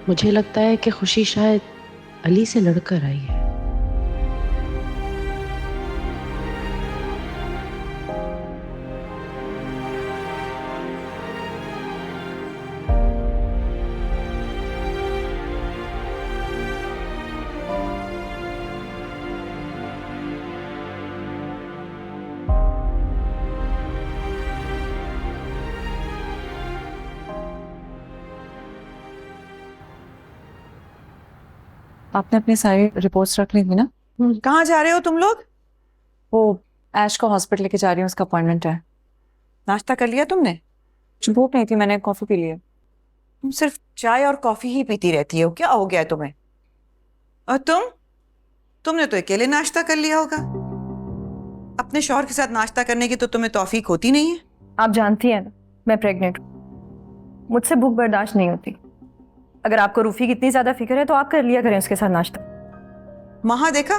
मुझे लगता है कि खुशी शायद अली से लड़कर आई है। आपने अपनी सारी रिपोर्ट्स रख ली थी ना? कहाँ जा रहे हो तुम लोग? वो ऐश को हॉस्पिटल लेके जा रही हूँ, उसका अपॉइंटमेंट है। नाश्ता कर लिया तुमने? भूख नहीं थी, मैंने कॉफी पी ली है। तुम सिर्फ चाय और कॉफी ही पीती रहती हो, क्या हो गया है तुम्हें? और तुमने तो अकेले नाश्ता कर लिया होगा। अपने शौहर के साथ नाश्ता करने की तो तुम्हें तौफीक होती नहीं है। आप जानती हैं ना, मैं प्रेग्नेंट हूँ, मुझसे भूख बर्दाश्त नहीं होती। अगर आपको रूफी की इतनी ज्यादा फिक्र है तो आप कर लिया करें उसके साथ नाश्ता। महा देखा,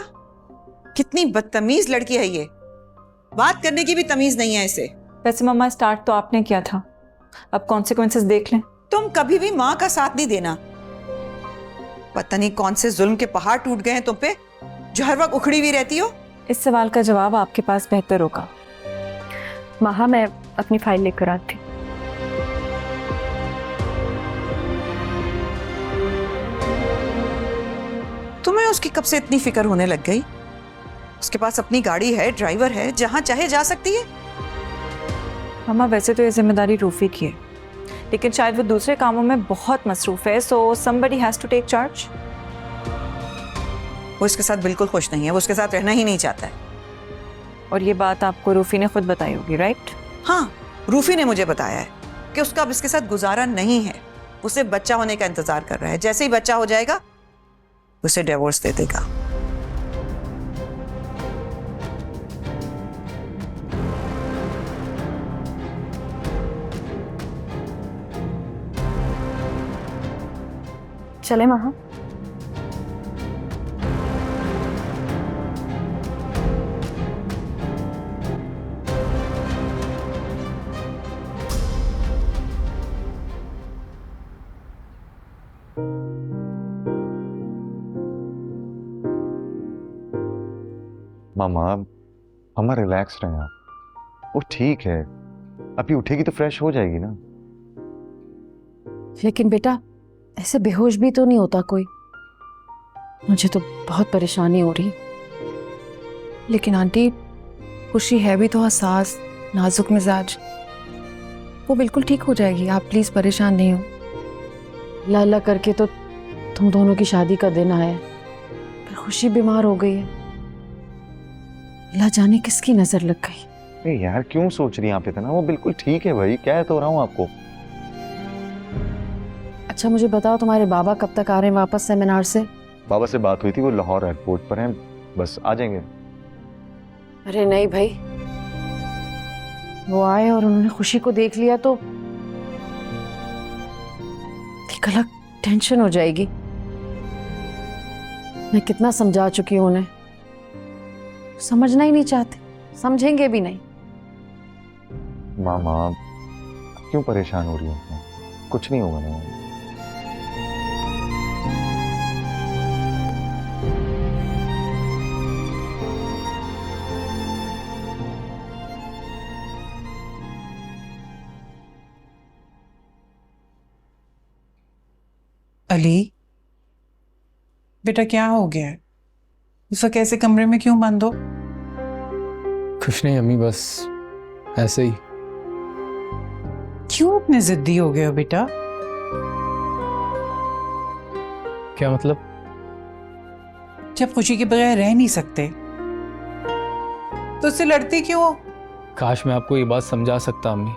कितनी बदतमीज लड़की है ये, बात करने की भी तमीज नहीं है इसे। वैसे मम्मा स्टार्ट तो आपने किया था, अब कॉन्सिक्वेंसेस देख लें। तुम कभी भी माँ का साथ नहीं देना। पता नहीं कौन से जुल्म के पहाड़ टूट गए हैं तुम पे, जो हर वक्त उखड़ी हुई रहती हो। इस सवाल का जवाब आपके पास बेहतर होगा। महा, मैं अपनी फाइल लेकर आती। तुम्हें उसकी कब से इतनी फिक्र होने लग गई? उसके पास अपनी गाड़ी है, ड्राइवर है, जहां चाहे जा सकती है। मम्मा वैसे तो ये जिम्मेदारी रूफी की है, लेकिन शायद वो दूसरे कामों में बहुत मसरूफ है, so somebody has to take charge. वो इसके साथ बिल्कुल खुश नहीं है, वो उसके साथ रहना ही नहीं चाहता है। और ये बात आपको रूफी ने खुद बताई होगी, राइट? हाँ, रूफी ने मुझे बताया है कि उसका अब इसके साथ गुजारा नहीं है। उसे बच्चा होने का इंतजार कर रहा है, जैसे ही बच्चा हो जाएगा उसे डिवोर्स दे देगा। चले महा। मामा, मामा रिलैक्स रहें आप। वो ठीक है, अभी उठेगी तो फ्रेश हो जाएगी ना। लेकिन बेटा, ऐसे बेहोश भी तो नहीं होता कोई। मुझे तो बहुत परेशानी हो रही। लेकिन आंटी, खुशी है भी तो हसास, नाजुक मिजाज, वो बिल्कुल ठीक हो जाएगी। आप प्लीज परेशान नहीं हो। अल्लाह अल्लाह करके तो तुम दोनों की शादी का दिन आया, पर खुशी बीमार हो गई है। अल्लाह जाने किसकी नजर लग गई। अरे यार, क्यों सोच रही हैं आप इतना? वो बिल्कुल ठीक है भाई, कह तो रहा हूँ आपको। अच्छा मुझे बताओ, तुम्हारे बाबा कब तक आ रहे हैं वापस सेमिनार से? बाबा से बात हुई थी, वो लाहौर एयरपोर्ट पर हैं, बस आ जाएंगे। अरे नहीं भाई, वो आए और उन्होंने खुशी को देख लिया तो एक अलग टेंशन हो जाएगी। मैं कितना समझा चुकी हूं उन्हें, समझना ही नहीं चाहते, समझेंगे भी नहीं। मामा क्यों परेशान हो रही है? कुछ नहीं होगा ना। अली बेटा, क्या हो गया है? इस वक्त ऐसे कमरे में क्यों बंद हो? कुछ नहीं अम्मी, बस ऐसे ही। क्यों इतने जिद्दी हो गए हो बेटा? क्या मतलब? जब खुशी के बगैर रह नहीं सकते तो उससे लड़ते क्यों हो? काश मैं आपको ये बात समझा सकता अम्मी।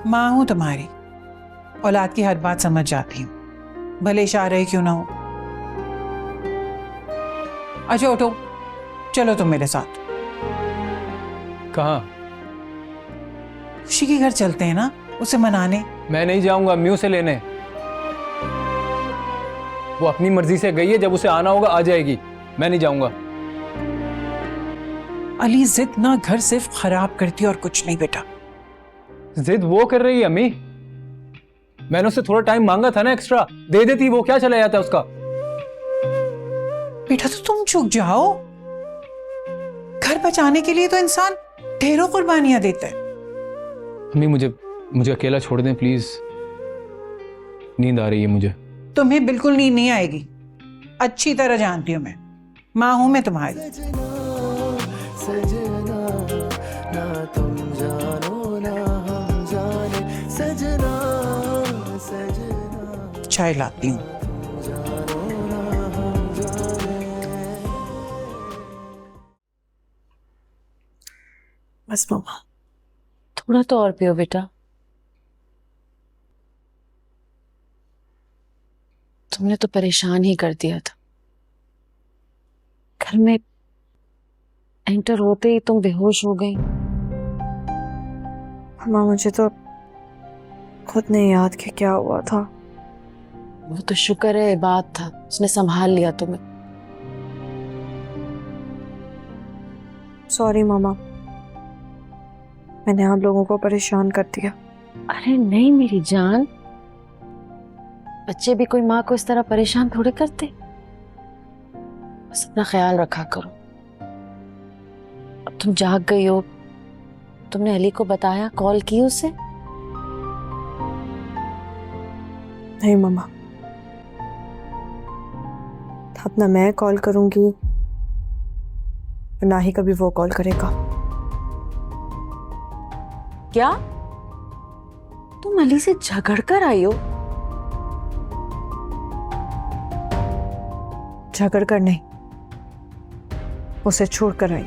माँ हूं तुम्हारी, औलाद की हर बात समझ जाती हूँ, भले इशारे क्यों ना हो। अच्छा उठो, चलो तुम मेरे साथ। कहाँ? खुशी के घर चलते हैं ना, उसे मनाने। मैं नहीं जाऊंगा अम्मी उसे लेने। वो अपनी मर्जी से गई है, जब उसे आना होगा आ जाएगी, मैं नहीं जाऊंगा। अली, जिद ना घर सिर्फ खराब करती और कुछ नहीं बेटा। जिद वो कर रही है अम्मी। मैंने उससे थोड़ा टाइम मांगा था ना एक्स्ट्रा, दे देती, वो क्या चला जाता उसका। बेटा तो तुम चुप जाओ, घर बचाने के लिए तो इंसान ढेरों कुर्बानियां देता है। अम्मी मुझे अकेला छोड़ दें प्लीज, नींद आ रही है मुझे। तुम्हें बिल्कुल नींद नहीं आएगी, अच्छी तरह जानती हूँ, मैं माँ हूं मैं तुम्हारी। चाय लाती हूँ। बस मम्मा, थोड़ा तो और पियो बेटा। तुमने तो परेशान ही कर दिया था। घर में एंटर होते ही तुम बेहोश हो गई। माँ मुझे तो खुद नहीं याद कि क्या हुआ था। वो तो शुक्र है बात था, उसने संभाल लिया तुम्हें। सॉरी मामा, मैंने आप लोगों को परेशान कर दिया। अरे नहीं मेरी जान, बच्चे भी कोई माँ को इस तरह परेशान थोड़े करते। बस अपना ख्याल रखा करो। अब तुम जाग गई हो, तुमने अली को बताया, कॉल की उसे? नहीं मामा, अपना मैं कॉल करूंगी, ना ही कभी वो कॉल करेगा। क्या तुम अली से झगड़ कर आई हो? झगड़ कर नहीं, उसे छोड़ कर आई।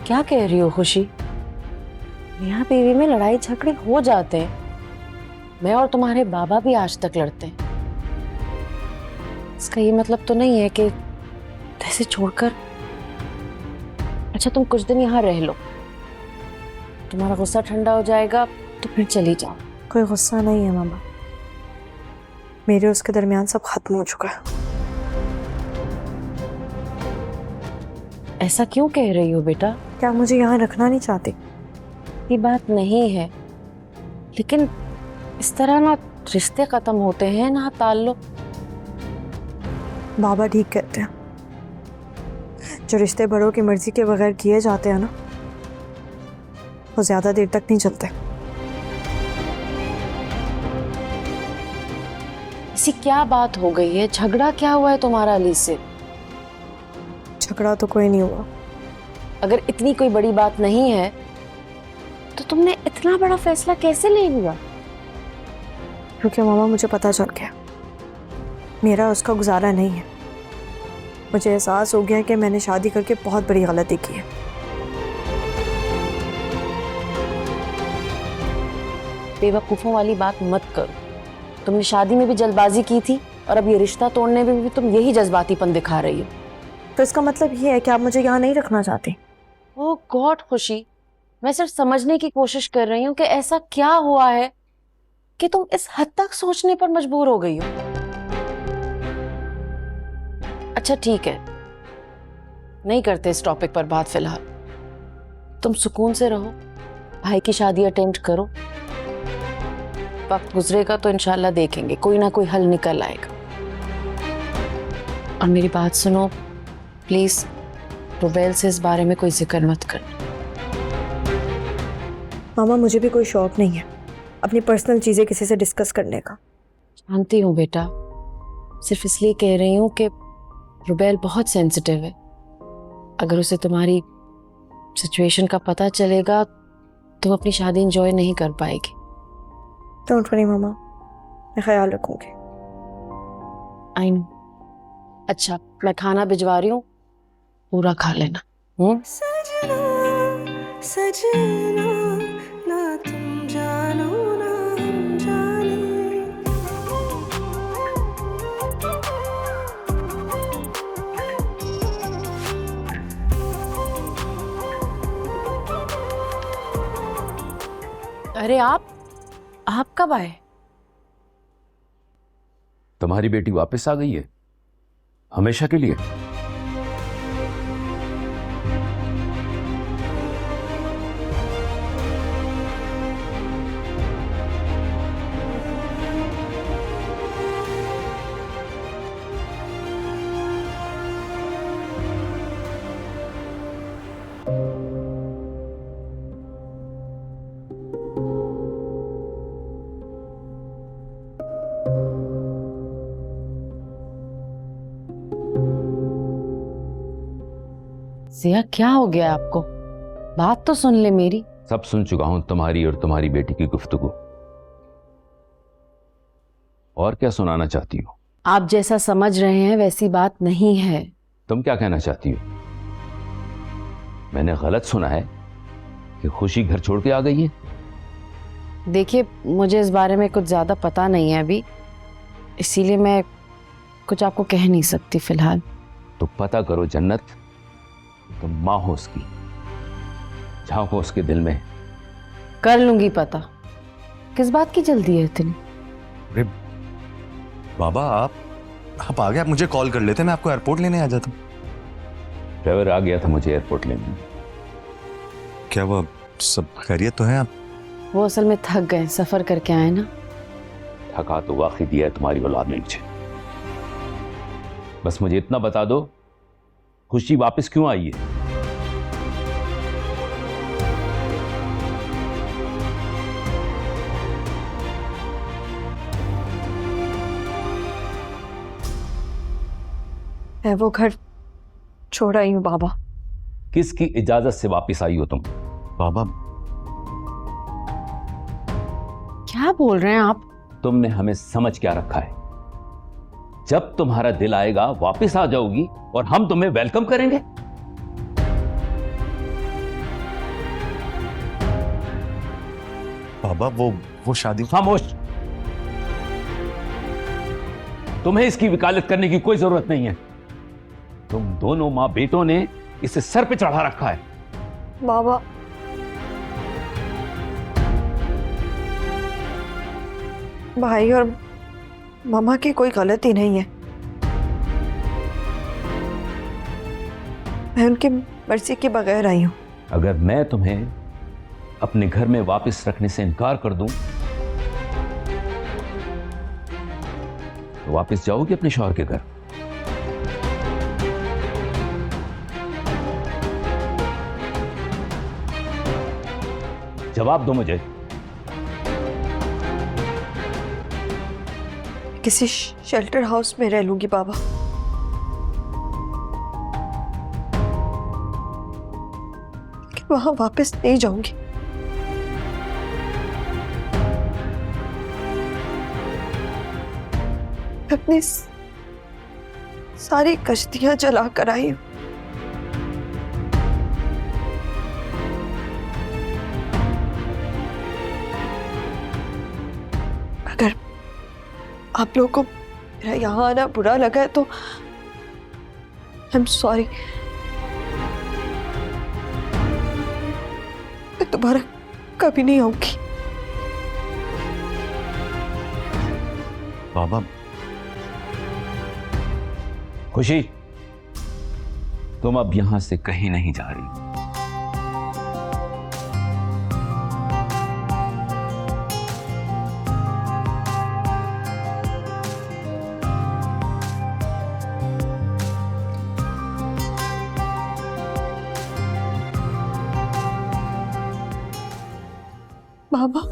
क्या कह रही हो खुशी? मियाँ बीवी में लड़ाई झगड़े हो जाते हैं। मैं और तुम्हारे बाबा भी आज तक लड़ते हैं। इसका ये मतलब तो नहीं है कि ऐसे छोड़कर। अच्छा तुम कुछ दिन यहाँ रह लो, तुम्हारा गुस्सा ठंडा हो जाएगा तो फिर चली जाओ। कोई गुस्सा नहीं है मामा, मेरे उसके दरमियान सब खत्म हो चुका है। ऐसा क्यों कह रही हो बेटा? क्या मुझे यहाँ रखना नहीं चाहती? ये बात नहीं है, लेकिन इस तरह ना रिश्ते खत्म होते हैं ना ताल्लुक। बाबा ठीक कहते हैं, जो रिश्ते बड़ों की मर्जी के बगैर किए जाते हैं ना, वो ज्यादा देर तक नहीं चलते। ऐसी क्या बात हो गई है? झगड़ा क्या हुआ है तुम्हारा अली से? झगड़ा तो कोई नहीं हुआ। अगर इतनी कोई बड़ी बात नहीं है तो तुमने इतना बड़ा फैसला कैसे ले लिया? क्योंकि मामा मुझे पता चल गया, मेरा उसका गुजारा नहीं है। मुझे एहसास हो गया कि मैंने शादी करके बहुत बड़ी गलती की है। बेवकूफों वाली बात मत करो। तुमने शादी में भी जल्दबाजी की थी और अब ये रिश्ता तोड़ने में भी तुम यही जज्बातीपन दिखा रही हो। तो इसका मतलब ये है कि आप मुझे यहाँ नहीं रखना चाहती? ओह गॉड खुशी, मैं सिर्फ समझने की कोशिश कर रही हूँ कि ऐसा क्या हुआ है कि तुम इस हद तक सोचने पर मजबूर हो गई हो। अच्छा ठीक है, नहीं करते इस टॉपिक पर बात फिलहाल। तुम सुकून से रहो, भाई की शादी अटेंड करो। वक्त गुजरेगा तो इंशाल्लाह देखेंगे, कोई ना कोई हल निकल आएगा। और मेरी बात सुनो प्लीज, रुबैल से इस बारे में कोई जिक्र मत करना। मामा मुझे भी कोई शौक नहीं है अपनी पर्सनल चीजें किसी से डिस्कस करने का। जानती हूँ बेटा, सिर्फ इसलिए कह रही हूँ कि रुबैल बहुत सेंसिटिव है। अगर उसे तुम्हारी सिचुएशन का पता चलेगा तो वो अपनी शादी एंजॉय नहीं कर पाएगी। डोंट वरी मामा, मैं ख्याल रखूंगी। I know. अच्छा मैं खाना भिजवा रही हूँ, पूरा खा लेना। सजना सजना ना तुम जानो ना हम जाने। अरे आप कब आए? तुम्हारी बेटी वापस आ गई है हमेशा के लिए? जिया क्या हो गया आपको? बात तो सुन ले मेरी। सब सुन चुका हूं तुम्हारी और तुम्हारी बेटी की गुफ्तगू। और क्या सुनाना चाहती हो? आप जैसा समझ रहे हैं वैसी बात नहीं है। तुम क्या कहना चाहती हो? मैंने गलत सुना है कि खुशी घर छोड़ के आ गई है? देखिए मुझे इस बारे में कुछ ज्यादा पता नहीं है अभी, इसीलिए मैं कुछ आपको कह नहीं सकती फिलहाल। तो पता करो जन्नत, तुम माँ हो उसकी, झांको उसके दिल में। कर लूंगी पता। किस बात की जल्दी है इतनी? अरे बाबा आप आ गए, आप मुझे कॉल कर लेते, मैं आपको एयरपोर्ट लेने आ जाता। ड्राइवर आ गया था मुझे एयरपोर्ट लेने। क्या वो सब खैरियत तो है? आप वो असल में थक गए, सफर करके आए ना। थका तो वाकई दिया है तुम्हारी औलाद ने मुझे। बस मुझे इतना बता दो, खुशी वापस क्यों आई है? मैं वो घर छोड़ आई हूँ बाबा। किसकी इजाजत से वापस आई हो तुम? बाबा क्या बोल रहे हैं आप? तुमने हमें समझ क्या रखा है? जब तुम्हारा दिल आएगा वापस आ जाओगी और हम तुम्हें वेलकम करेंगे। बाबा वो शादी। खामोश। तुम्हें इसकी वकालत करने की कोई जरूरत नहीं है। तुम दोनों मां बेटों ने इसे सर पे चढ़ा रखा है। बाबा भाई और मामा की कोई गलती नहीं है। मैं उनकी मर्जी के बगैर आई हूं। अगर मैं तुम्हें अपने घर में वापस रखने से इनकार कर दूं तो वापस जाओगी अपने शौहर के घर? जवाब दो मुझे। किसी शेल्टर हाउस में रह लूंगी बाबा। कि वहां वापस नहीं जाऊंगी। अपनी सारी कश्तियां जला कर आई हूं। अगर आप लोगों को मेरा यहाँ आना बुरा लगा है तो आई एम सॉरी। मैं दोबारा कभी नहीं आऊंगी। बाबा खुशी, तुम अब यहां से कहीं नहीं जा रही। बाबा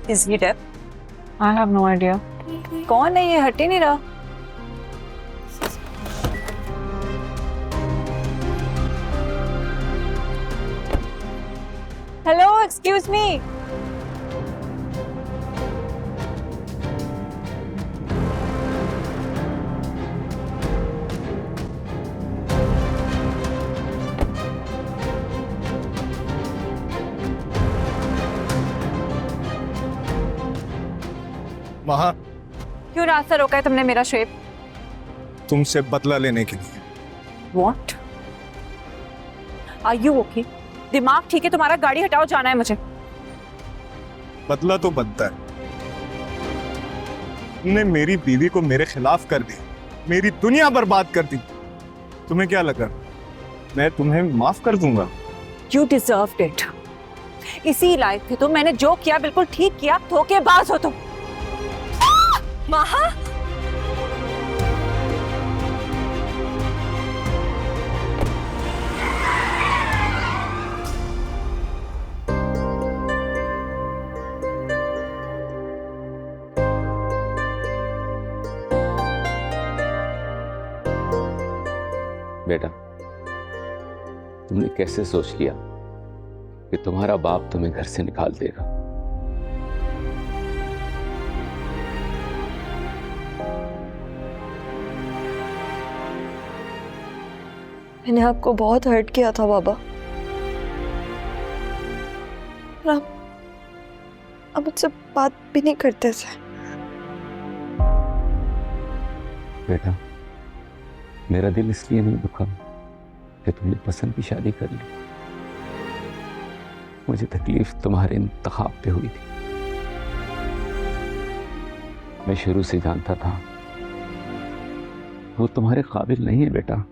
Is he deaf? I have no idea. कौन है ये? हट ही नहीं रहा। Excuse me. महा, क्यों रास्ता रोका है तुमने मेरा शेप? तुमसे बदला लेने के लिए। What? Are you okay? दिमाग ठीक है तुम्हारा? गाड़ी हटाओ, जाना है मुझे। बदला तो बनता है। तुमने मेरी बीवी को मेरे खिलाफ कर दिया, मेरी दुनिया बर्बाद कर दी। तुम्हें क्या लगा मैं तुम्हें माफ कर दूंगा? You deserved it. इसी लायक थे तुम। मैंने जो किया बिल्कुल ठीक किया। धोखेबाज हो तुम। महा, बेटा, तुमने कैसे सोच लिया कि तुम्हारा बाप तुम्हें घर से निकाल देगा? मैंने आपको बहुत हर्ट किया था बाबा। अब मुझसे बात भी नहीं करते थे। बेटा, मेरा दिल इसलिए नहीं दुखा कि तुमने पसंद की शादी कर ली। मुझे तकलीफ तुम्हारे इंतखाब पे हुई थी। मैं शुरू से जानता था वो तुम्हारे काबिल नहीं है बेटा।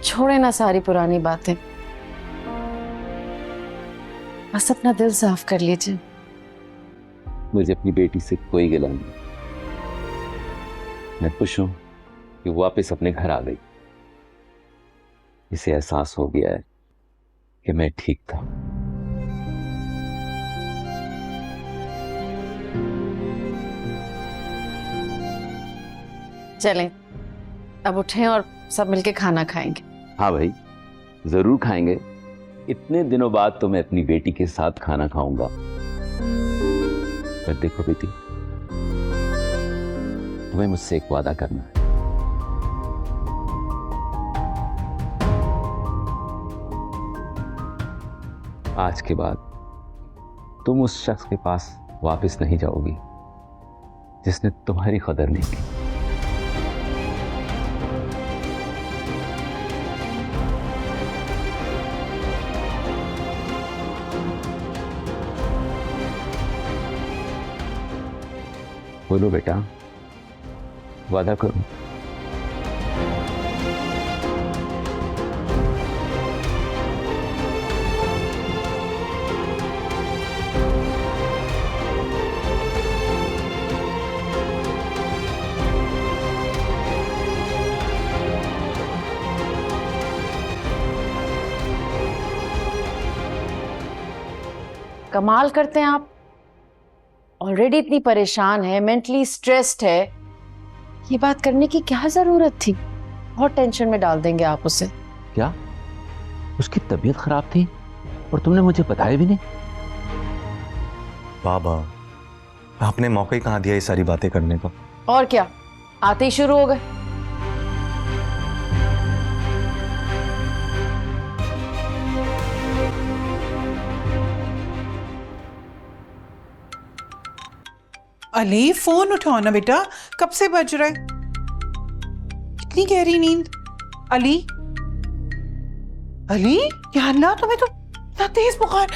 छोड़े ना सारी पुरानी बातें, बस अपना दिल साफ कर लीजिए। मुझे अपनी बेटी से कोई गिला नहीं। मैं खुश हूं कि वो वापस अपने घर आ गई। इसे एहसास हो गया है कि मैं ठीक था। चलें, अब उठें और सब मिलके खाना खाएंगे। हाँ भाई, जरूर खाएंगे। इतने दिनों बाद तो मैं अपनी बेटी के साथ खाना खाऊंगा। पर देखो बेटी, तुम्हें मुझसे एक वादा करना है। आज के बाद तुम उस शख्स के पास वापस नहीं जाओगी जिसने तुम्हारी कदर नहीं की। बोलो बेटा, वादा करो। कमाल करते हैं आप। ऑलरेडी इतनी परेशान है, मेंटली स्ट्रेस्ड है, ये बात करने की क्या जरूरत थी? बहुत टेंशन में डाल देंगे आप उसे। क्या उसकी तबीयत खराब थी और तुमने मुझे बताया भी नहीं? बाबा, आपने मौका ही कहाँ दिया ये सारी बातें करने का? और क्या, आते ही शुरू हो गए। अली, फोन उठाओ ना बेटा, कब से बज रहा है? इतनी गहरी नींद? अली, अली, या अल्लाह, तुम्हें तो इतना तेज बुखार।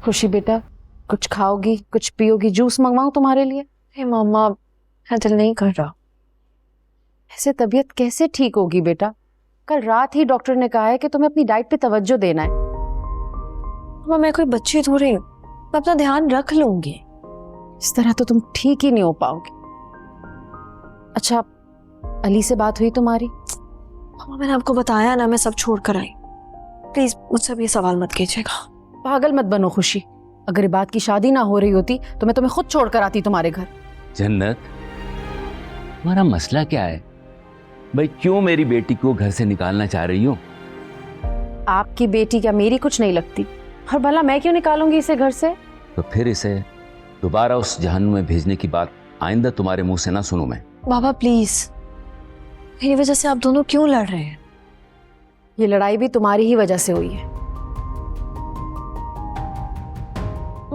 खुशी बेटा, कुछ खाओगी, कुछ पियोगी? जूस मंगवाऊं तुम्हारे लिए? हे मामा, मेरा दिल नहीं कर रहा। ऐसे तबीयत कैसे ठीक होगी बेटा? कल रात ही डॉक्टर ने कहा है कि तुम्हें अपनी डाइट पे तवज्जो देना है। मामा, मैं कोई बच्ची थोड़ी हूँ, मैं अपना ध्यान रख लूंगी। इस तरह तो तुम ठीक ही नहीं हो पाओगे। अच्छा, अली से बात हुई तुम्हारी? मामा, मैंने आपको बताया ना, मैं सब छोड़ कर आई। प्लीज मुझसे भी ये सवाल मत कीजिएगा। पागल मत बनो खुशी। अगर ये बात की शादी ना हो रही होती तो मैं तुम्हें खुद छोड़कर आती तुम्हारे घर। जन्नत, तुम्हारा मसला क्या है? भाई क्यों मेरी बेटी को घर से निकालना चाह रही हो? आपकी बेटी क्या मेरी कुछ नहीं लगती? और भला मैं क्यों निकालूंगी इसे घर से? तो फिर इसे दोबारा उस जहन्नुम में भेजने की बात आइंदा तुम्हारे मुंह से ना सुनूं मैं। बाबा प्लीज, मेरी वजह से आप दोनों क्यों लड़ रहे हैं? ये लड़ाई भी तुम्हारी ही वजह से हुई है।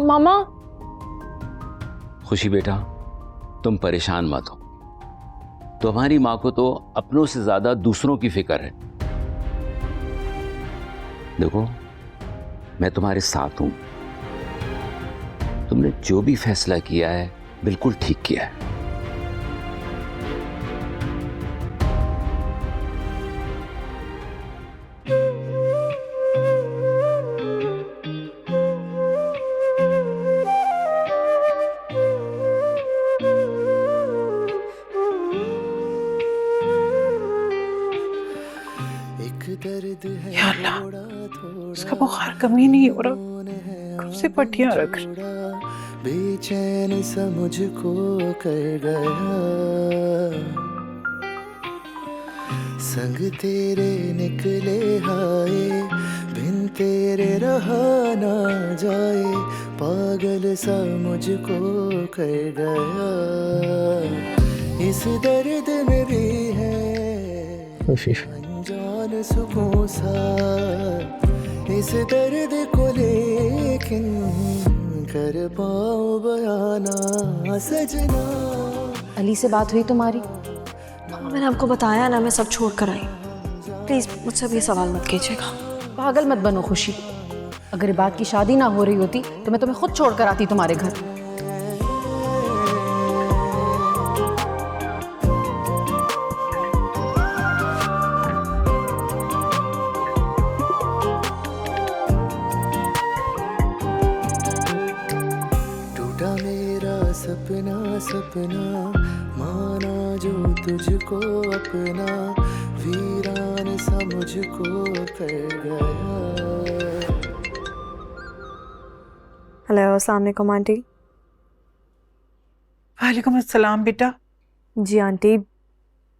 मामा। खुशी बेटा, तुम परेशान मत हो। तुम्हारी माँ को तो अपनों से ज्यादा दूसरों की फिक्र है। देखो, मैं तुम्हारे साथ हूं। तुमने जो भी फैसला किया है बिल्कुल ठीक किया है। या अल्लाह, उसका बुखार कम ही नहीं हो रहा, कब से पट्टियां रख रही। बेचैन सा मुझको कर गया, संग तेरे निकले हाय, बिन तेरे रहा ना जाए, पागल सा मुझको कर गया, इस दर्द में भी है अनजान सुकून सा, इस दर्द को लेकिन कर पाऊं बयाना सजना। अली से बात हुई तुम्हारी? मामा मैंने आपको बताया ना, मैं सब छोड़ कर आई। प्लीज मुझसे अब ये सवाल मत कीजिएगा। पागल मत बनो खुशी। अगर ये बात की शादी ना हो रही होती तो मैं तुम्हें खुद छोड़ कर आती तुम्हारे घर। सपना सपना माना जो तुझको अपना, वीरान सा मुझको कर गया। हेलो, अस्सलाम वालेकुम आंटी। वालेकुम अस्सलाम बेटा। जी आंटी,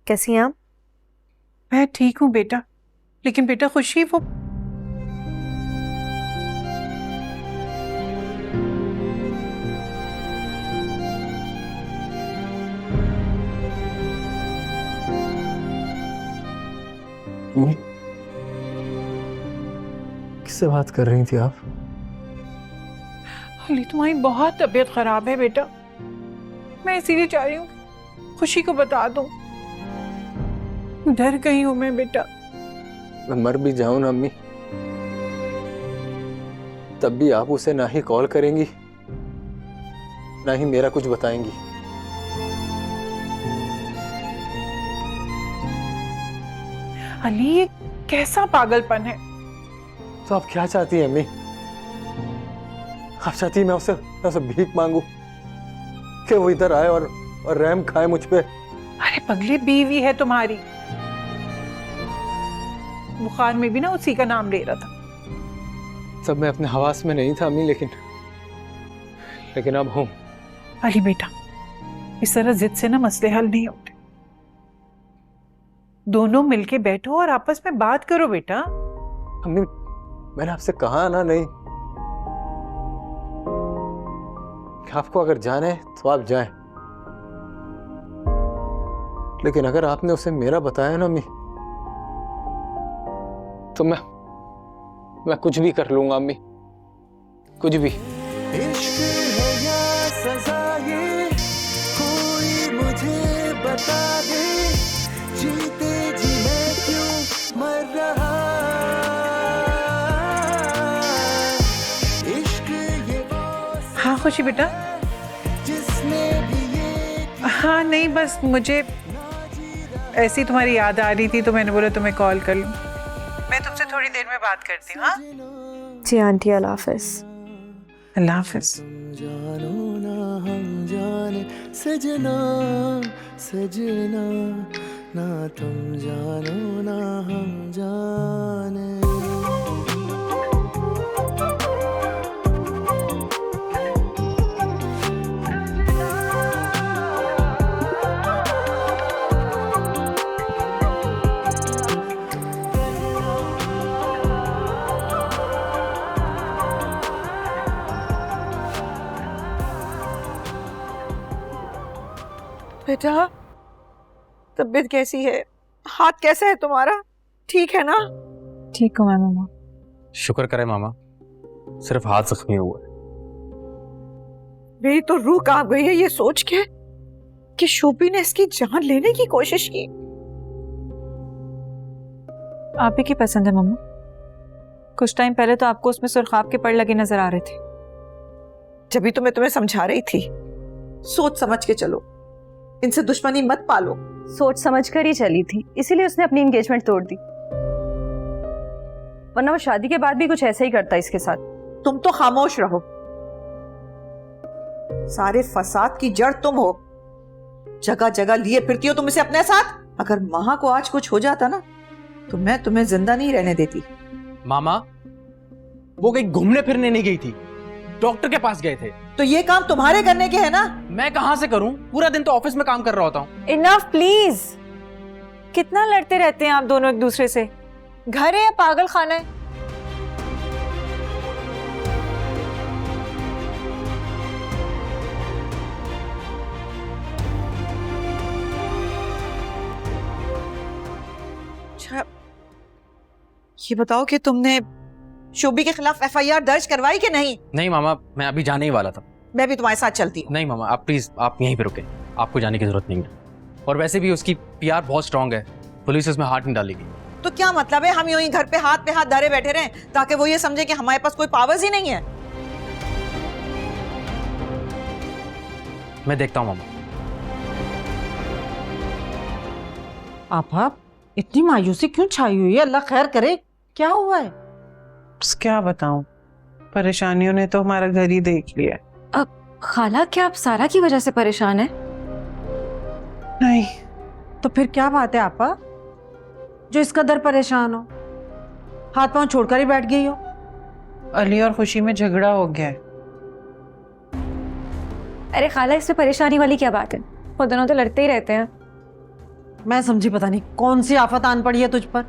कैसी हैं आप? मैं ठीक हूँ बेटा, लेकिन बेटा खुशी वो किससे बात कर रही थी आप? अली, तुम्हारी बहुत तबीयत खराब है बेटा। मैं इसीलिए चाह रही हूँ खुशी को बता दूं। डर गई हूं मैं बेटा। मैं मर भी जाऊं ना अम्मी, तब भी आप उसे ना ही कॉल करेंगी ना ही मेरा कुछ बताएंगी। अली, ये कैसा पागलपन है? तो आप क्या चाहती हैं अम्मी? आप चाहती हैं मैं उसे भीख मांगू कि वो इधर आए और रहम खाए मुझ पे? अरे पगली, बीवी है तुम्हारी। बुखार में भी ना उसी का नाम ले रहा था। सब मैं अपने हवास में नहीं था अम्मी, लेकिन अब हूं। अली बेटा, इस तरह जिद से ना मसले हल नहीं होते। दोनों मिलके बैठो और आपस में बात करो बेटा। अम्मी, मैंने आपसे कहा ना नहीं कि आपको अगर जाना है तो आप जाएं, लेकिन अगर आपने उसे मेरा बताया ना अम्मी, तो मैं कुछ भी कर लूंगा अम्मी, कुछ भी। इश्क है या सजा ये, कोई मुझे बता दे, जीते जी मैं क्यों मर रहा। इश्क ये हाँ खुशी बेटा। जिसने भी ये, हाँ नहीं, बस मुझे ऐसी तुम्हारी याद आ रही थी तो मैंने बोला तुम्हें कॉल कर लूं। मैं तुमसे थोड़ी देर में बात करती हूँ। हाँ जी आंटी, अल्लाह हाफिज। अल्लाह हाफिज। जानो ना हम जाने सजना सजना, ना तुम जानो ना हम जाने। बेटा तबीयत कैसी है? हाथ कैसा है तुम्हारा? ठीक है ना? ठीक हूँ मैं मामा। शुक्र करे मामा, सिर्फ हाथ जख्मी हुआ है। मेरी तो रूह कांप गई है ये सोच के कि शोभी ने इसकी जान लेने की कोशिश की। आप ही की पसंद है मम्मा। कुछ टाइम पहले तो आपको उसमें सुर्खाब के पड़ लगे नजर आ रहे थे। जब भी तो मैं तुम्हें समझा रही थी, सोच समझ के चलो, इनसे दुश्मनी मत पालो। सोच समझ कर ही चली थी, इसीलिए उसने अपनी एंगेजमेंट तोड़ दी, वरना वो शादी के बाद भी कुछ ऐसा ही करता इसके साथ। तुम तो खामोश रहो, सारे फसाद की जड़ तुम हो। जगह जगह लिए फिरती हो तुम इसे अपने साथ। अगर महा को आज कुछ हो जाता ना तो मैं तुम्हें जिंदा नहीं रहने देती। मामा, वो कहीं घूमने फिरने नहीं गई थी, डॉक्टर के पास गए थे। तो ये काम तुम्हारे करने के है ना? मैं कहां से करूं? पूरा दिन तो ऑफिस में काम कर रहा होता हूं। इनफ प्लीज, कितना लड़ते रहते हैं आप दोनों एक दूसरे से? घर है या पागल खाना है? अच्छा ये बताओ कि तुमने शोभी के खिलाफ एफआईआर दर्ज करवाई कि नहीं? नहीं मामा, मैं अभी जाने ही वाला था। मैं भी तुम्हारे साथ चलती हूँ। नहीं मामा, आप प्लीज, आप यहीं पे रुके, आपको जाने की जरूरत नहीं है। और वैसे भी उसकी पीआर बहुत स्ट्रांग है, पुलिस उसमें हाथ नहीं डालेगी। तो क्या मतलब है हम यूं ही घर पे हाथ धरे बैठे रहें ताकि वो ये समझे कि हमारे पास कोई पावर्स ही नहीं है? मैं देखता हूँ मामा। आपा इतनी मायूसी क्यों छाई हुई है? अल्लाह खैर करे, क्या हुआ है? बस क्या बताऊं, परेशानियों ने तो हमारा घर ही देख लिया। अब खाला, क्या आप सारा की वजह से परेशान है? नहीं। तो फिर क्या बात है आपा जो इस कदर परेशान हो? हाथ पांव छोड़कर ही बैठ गई हो? अली और खुशी में झगड़ा हो गया है। अरे खाला, इसमें परेशानी वाली क्या बात है? वो दोनों तो लड़ते ही रहते हैं। मैं समझी पता नहीं कौन सी आफत आन पड़ी है तुझ पर।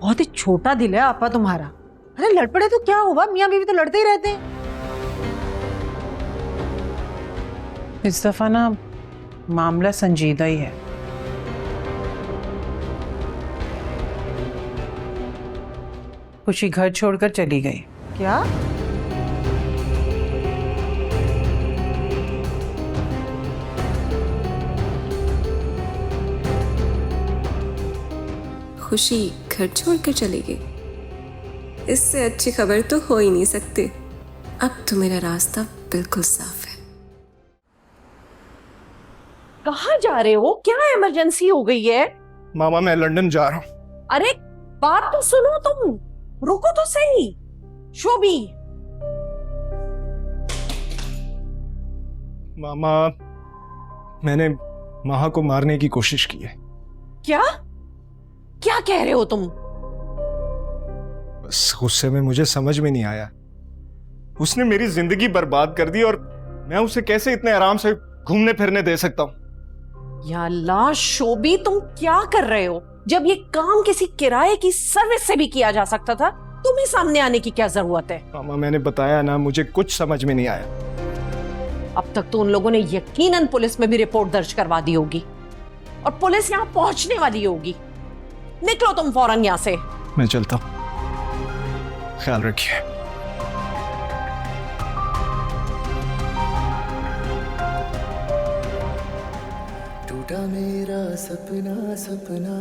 बहुत ही छोटा दिल है आपा तुम्हारा। अरे लड़ पड़े तो क्या हुआ, मियां बीवी तो लड़ते ही रहते हैं। इस दफा ना मामला संजीदा ही है। खुशी घर छोड़कर चली गई। क्या? खुशी घर छोड़कर चली गई? इससे अच्छी खबर तो हो ही नहीं सकती। अब तो मेरा रास्ता बिल्कुल साफ है। कहाँ जा रहे हो? क्या इमरजेंसी हो गई है? मामा मैं लंदन जा रहा हूँ। अरे बात तो सुनो, तुम रुको तो सही। शोभी, मामा मैंने महा को मारने की कोशिश की है। क्या क्या कह रहे हो तुम? बस गुस्से में मुझे समझ में नहीं आया, उसने मेरी जिंदगी बर्बाद कर दी और मैं उसे कैसे इतने आराम से घूमने फिरने दे सकता हूँ? या अल्लाह शोभी, तुम क्या कर रहे हो? जब ये काम किसी किराए की सर्विस से भी किया जा सकता था, तुम्हें सामने आने की क्या जरूरत है? मामा मैंने बताया ना, मुझे कुछ समझ में नहीं आया। अब तक तो उन लोगों ने यकीनन पुलिस में भी रिपोर्ट दर्ज करवा दी होगी और पुलिस यहाँ पहुंचने वाली होगी। निकलो तुम फौरन यहाँ से। मैं चलता हूँ, ख्याल रखिए। टूटा मेरा सपना सपना,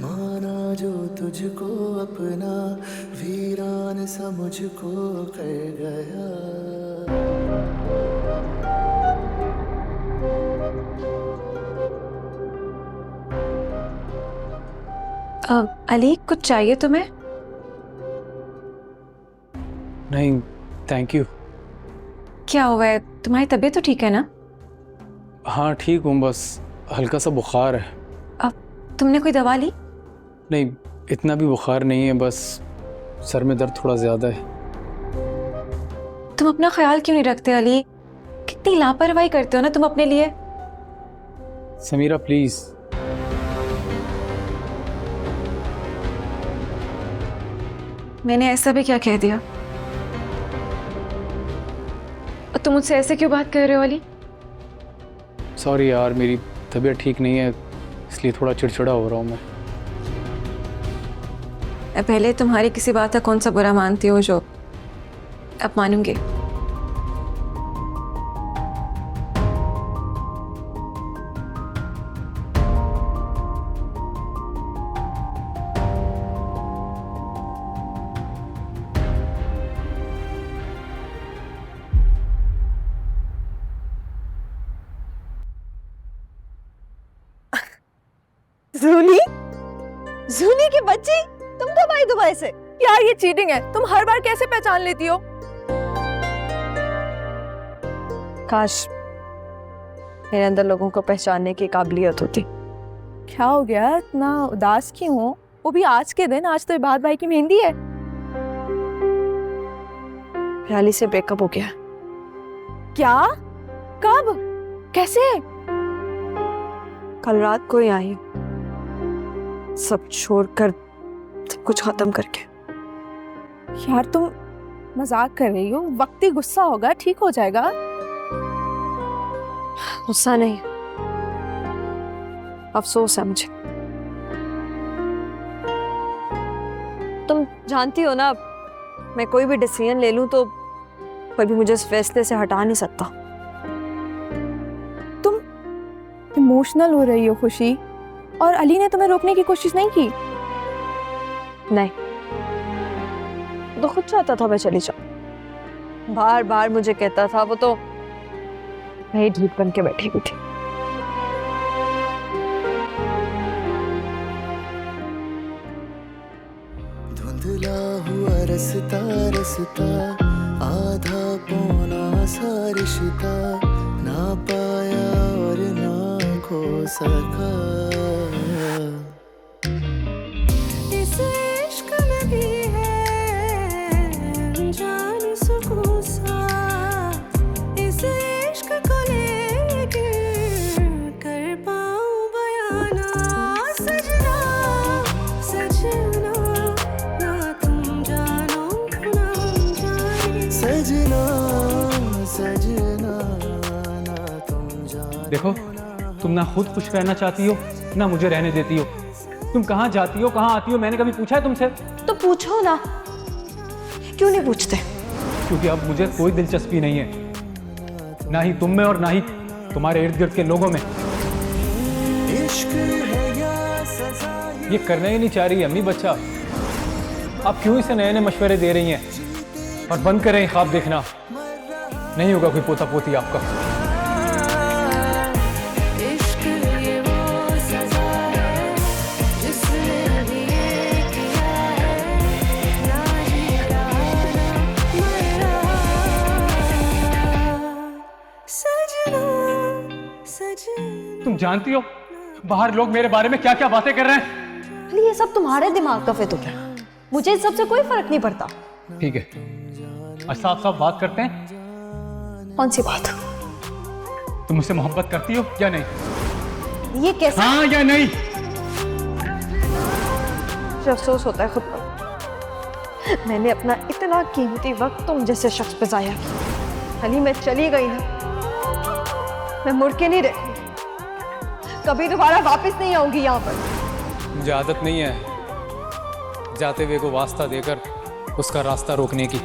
माना जो तुझको अपना, वीरान सा मुझको कर गया। अली, कुछ चाहिए तुम्हें? नहीं थैंक यू। क्या हुआ है? तुम्हारी तबीयत तो ठीक है ना? हाँ ठीक हूँ, बस हल्का सा बुखार है। अब तुमने कोई दवा ली? नहीं इतना भी बुखार नहीं है, बस सर में दर्द थोड़ा ज़्यादा है। तुम अपना ख्याल क्यों नहीं रखते अली? कितनी लापरवाही करते हो ना तुम अपने लिए। समीरा प्लीज़। मैंने ऐसा भी क्या कह दिया? और तुम मुझसे ऐसे क्यों बात कर रहे हो अली? सॉरी यार, मेरी तबीयत ठीक नहीं है, इसलिए थोड़ा चिड़चिड़ा हो रहा हूँ मैं। पहले तुम्हारी किसी बात का कौन सा बुरा मानती हो जो अब मानूंगी। जूली, जूली की बच्ची, तुम कब आई दुबई से? यार ये चीटिंग है, तुम हर बार कैसे पहचान लेती हो? काश मेरे अंदर लोगों को पहचानने की काबिलियत होती। क्या हो गया, इतना उदास क्यों हो? वो भी आज के दिन, आज तो इबाद भाई की मेहंदी है। प्याली से ब्रेकअप हो गया। क्या? कब? कैसे? कल रात को ही आई, सब छोड़कर, सब कुछ खत्म करके। यार तुम मजाक कर रही हो, वक्ती गुस्सा होगा, ठीक हो जाएगा। गुस्सा नहीं, अफसोस है मुझे। तुम जानती हो ना, मैं कोई भी डिसीजन ले लूं तो कोई भी मुझे इस फैसले से हटा नहीं सकता। तुम इमोशनल हो रही हो खुशी, और अली ने तुम्हें रोकने की कोशिश नहीं की? नहीं, तो खुद चाहता था मैं चली जाऊं। बार बार मुझे कहता था, वो तो वही ढीठ बन के बैठी हुई थी। धुंधला हुआ रस्ता रस्ता, आधा पौना सा रिश्ता, ना पाया और ना खो सका। इस इश्क में भी है जान सुकून सा, इस इश्क को लेके कर पाऊं बयाना। सजना सजना ना तुम जानो ना हम जाने, सजना सजना ना तुम जानो। देखो, तुम ना खुद खुश रहना चाहती हो, ना मुझे रहने देती हो। तुम कहाँ जाती हो, कहाँ आती हो, मैंने कभी पूछा है तुमसे? तो पूछो ना, क्यों नहीं पूछते? क्योंकि अब मुझे कोई दिलचस्पी नहीं है, ना ही तुम में और ना ही तुम्हारे इर्द गिर्द के लोगों में। ये करना ही नहीं चाह रही अम्मी बच्चा। आप क्यों इसे नए नए मशवरे दे रही हैं? और बंद करें ख्वाब देखना, नहीं होगा कोई पोता पोती आपका। तुम जानती हो बाहर लोग मेरे बारे में क्या क्या बातें कर रहे हैं? ये सब तुम्हारे दिमाग का फिर तो क्या, मुझे इस सबसे कोई फर्क नहीं पड़ता। ठीक है, आज साफ साफ बात करते हैं। कौन सी बात? तुम मुझसे मोहब्बत करती हो या नहीं? ये कैसा? हाँ या नहीं? अफसोस होता है खुद पर, मैंने अपना इतना कीमती वक्त तुम जैसे शख्स पे जाया किया। अली मैं चली गई ना, मैं मुड़ के नहीं देखूंगी, कभी दोबारा वापस नहीं आऊंगी यहाँ पर। मुझे आदत नहीं है जाते हुए को वास्ता देकर उसका रास्ता रोकने की।